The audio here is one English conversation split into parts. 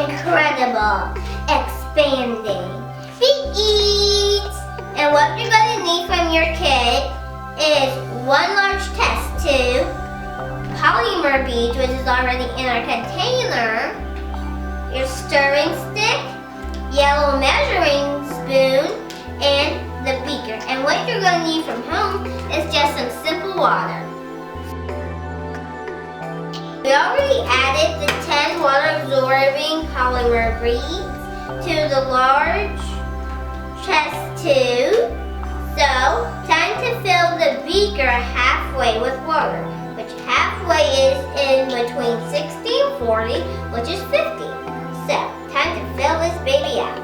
incredible, expanding beads. And what you're going to need from your kit is one large test tube, polymer beads, which is already in our container, your stirring stick, yellow measuring spoon, and the beaker. And what you're going to need from home is just some simple water. We already added the 10 water-absorbing polymer beads to the large test tube. So, time to fill the beaker halfway with water, which halfway is in between 60 and 40, which is 50. So, time to fill this baby out.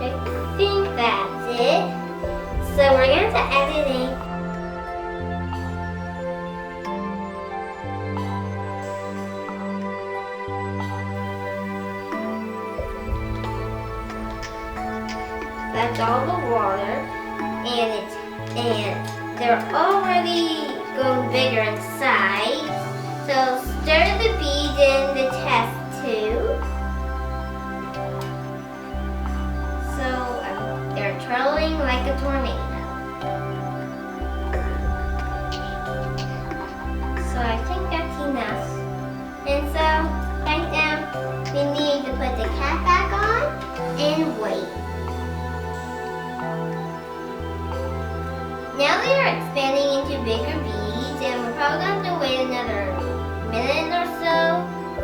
I think that's it. So, we're going to add it in. That's all the water, and they're already going bigger in size. So stir the beads in the test tube. So they're twirling like a tornado. So I think that's enough. And so right now we need to put the cap back on and wait. Now they are expanding into bigger beads, and we're probably going to have to wait another minute or so.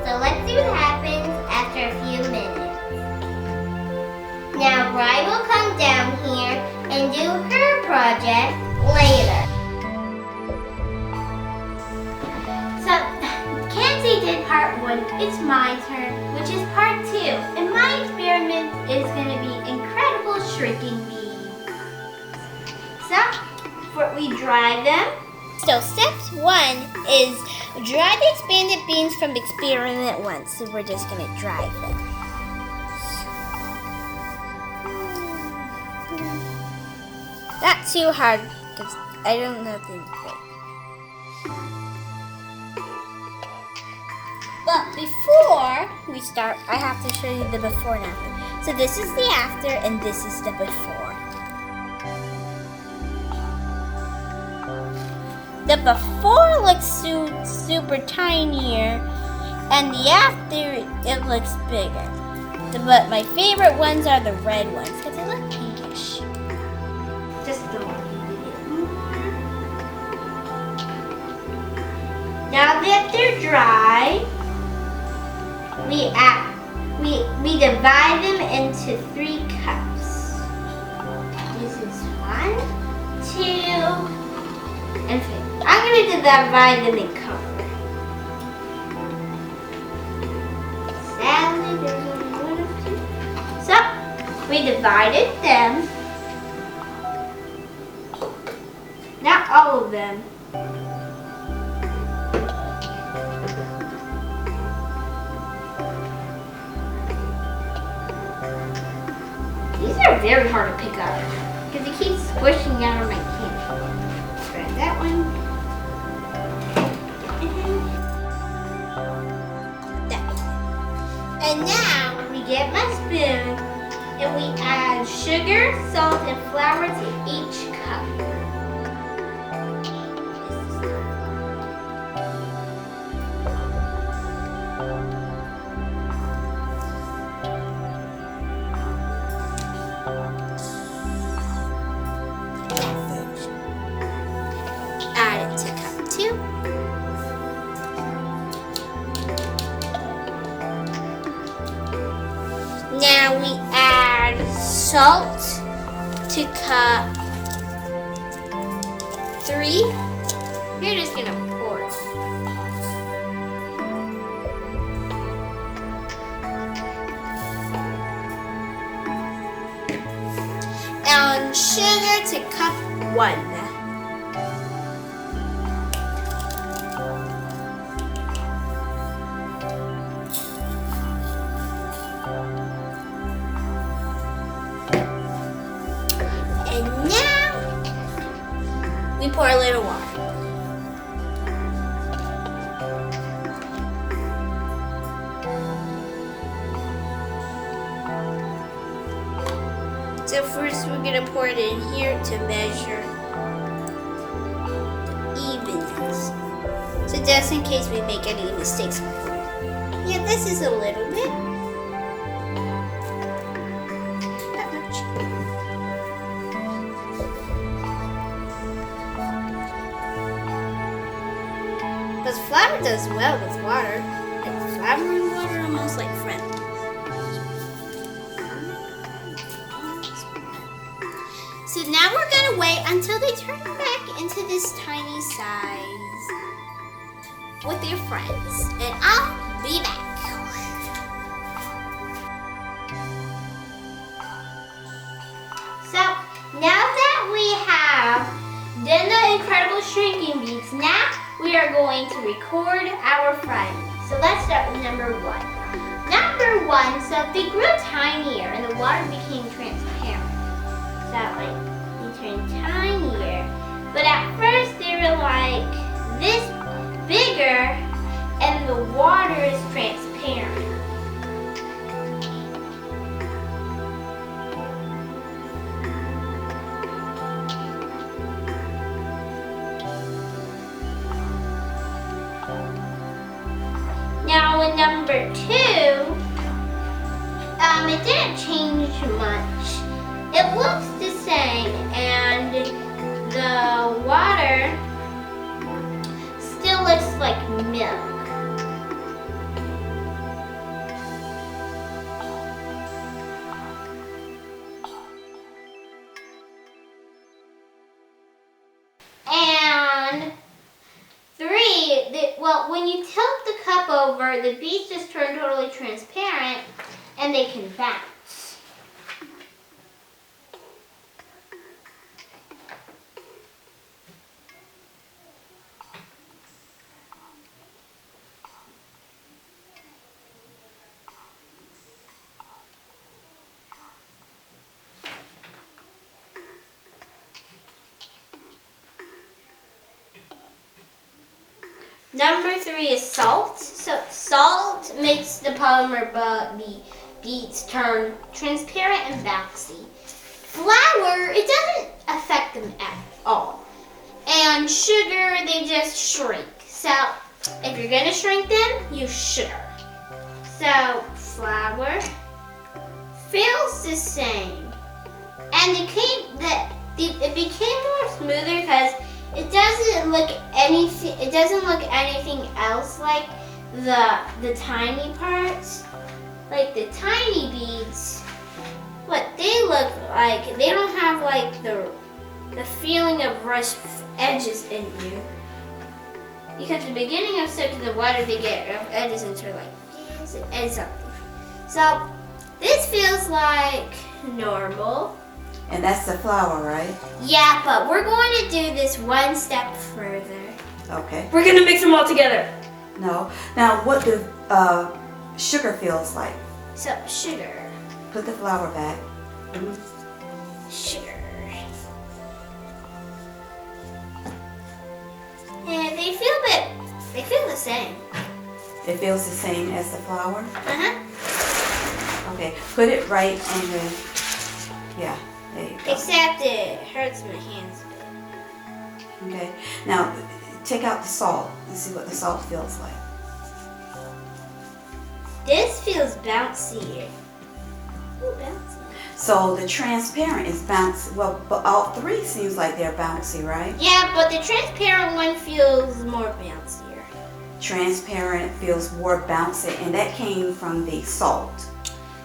So let's see what happens after a few minutes. Now Bri will come down here and do her project later. So, Kenzie did part 1. It's my turn, which is part 2. And my experiment is going to be incredible shrinking beads. So, we dry them. So step 1 is dry the expanded beans from experiment 1. So we're just going to dry them. Not too hard because I don't know things right. But before we start, I have to show you the before and after. So this is the after and this is the before. The before looks super tinier, and the after, it looks bigger. But my favorite ones are the red ones, because they look pinkish. Just a little bit more. Now that they're dry, we divide them into 3 cups. This is 1, 2, and 3. I'm going to divide them in color. Sadly, there's only 1 of 2. So, we divided them. Not all of them. These are very hard to pick up because it keeps squishing out of my can. Grab that one. And now we get my spoon and we add sugar, salt, and flour to each cup. Add it to cup 2. Now we add salt to cup 3. You're just gonna pour it. And sugar to cup 1. We pour a little water. So first we're gonna pour it in here to measure the evenness. So just in case we make any mistakes. Yeah, this is a little bit. Not much. But flour does well with water. Like flour and water are almost like friends. So now we're gonna wait until they turn back into this tiny size with their friends, and I'll be back. So now that we have done the incredible shrinking beads, now we are going to record our friends. So let's start with number 1. Number 1, so they grew tinier and the water became transparent. So like they turned tinier. But at first they were like this bigger and the water is transparent. Now in number 2, it didn't change much. It looks the same and the water still looks like milk. And 3, well, when you tilt the cup over, the beads just turn totally transparent and they can bounce. Number 3 is salt. So salt makes the polymer beads turn transparent and bouncy. Flour, it doesn't affect them at all. And sugar, they just shrink. So if you're gonna shrink them, use sugar. So flour feels the same. And it became more smoother because it doesn't look anything else like the tiny parts. Like the tiny beads, what they look like, they don't have like the feeling of rough edges in you. Because at the beginning of soaking the water, they get rough edges into like this and something. So this feels like normal. And that's the flour, right? Yeah, but we're going to do this one step further. Okay. We're going to mix them all together. No. Now, what the sugar feels like? So, sugar. Put the flour back. Sugar. And they feel the same. It feels the same as the flour? Uh-huh. Okay. Put it right on the, yeah. There you go. Except it hurts my hands a bit. Okay. Now, take out the salt and see what the salt feels like. This feels bouncy. Ooh, bouncy. So the transparent is bouncy. Well, but all 3 seems like they're bouncy, right? Yeah, but the transparent one feels more bouncier. Transparent feels more bouncy, and that came from the salt.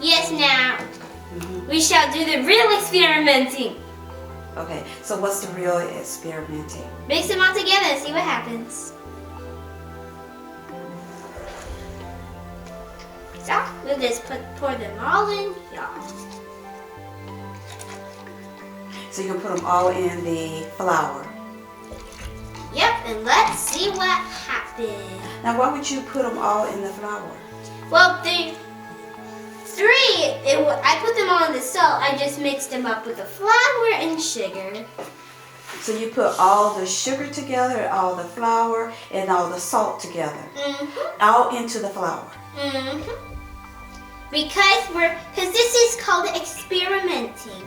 Yes, now we shall do the real experimenting. Okay, so what's the real experimenting? Mix them all together and see what happens. So we'll just pour them all in, y'all. So you can put them all in the flour. Yep, and let's see what happens. Now, why would you put them all in the flour? Well, the 3, I put them all in the salt. I just mixed them up with the flour and sugar. So you put all the sugar together, all the flour, and all the salt together, all into the flour. Because this is called experimenting.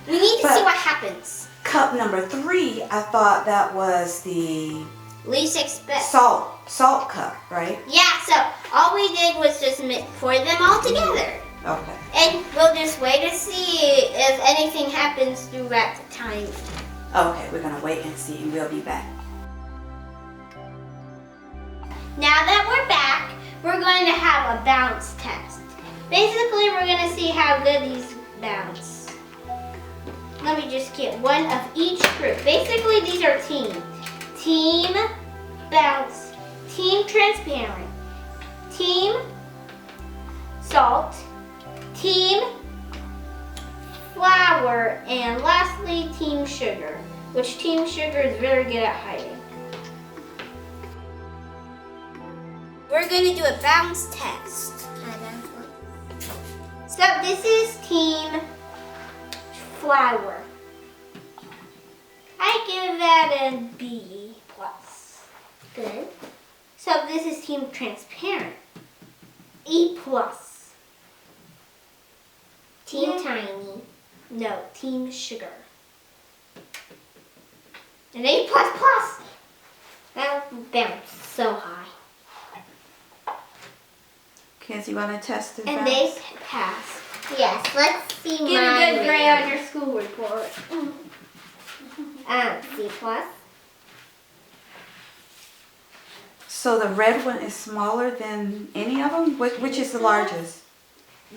We need to But- see what happens. Cup number 3, I thought that was the Least expect. salt cup, right? Yeah, so all we did was just pour them all together. Okay. And we'll just wait to see if anything happens throughout the time. Okay, we're gonna wait and see, and we'll be back. Now that we're back, we're going to have a bounce test. Basically, we're going to see how good these bounce. Let me just get one of each group. Basically, these are teams. Team bounce, team transparent, team salt, team flour, and lastly, team sugar, which team sugar is very good at hiding. We're going to do a bounce test. So this is team flour. I give that a B plus. Good. So this is team transparent. E plus. Team Tiny. No, team sugar. An A plus plus. That bounced so high. Kenzie, wanna test the And bounce? they passed. Yes, let's see Get my a good grade rating. on your school report. C plus. So the red one is smaller than any of them? Which is the largest?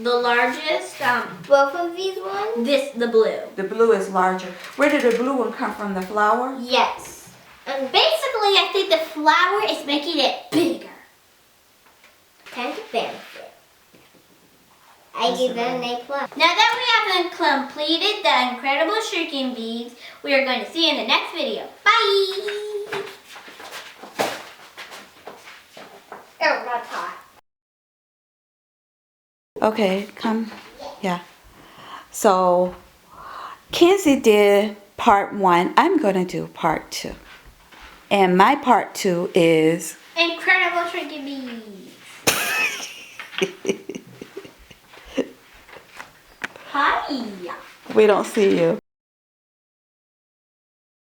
The largest, Both of these ones? the blue. The blue is larger. Where did the blue one come from? The flour? Yes. And basically, I think the flour is making it bigger. Time to bounce it. I give that an A plus. Now that we have completed the incredible shrinking beads, we are going to see you in the next video. Bye! Oh, that's hot. Okay, come. Yeah. So, Kenzie did part 1. I'm going to do part 2. And my part 2 is... Incredible shrinking beads. Hi. We don't see you.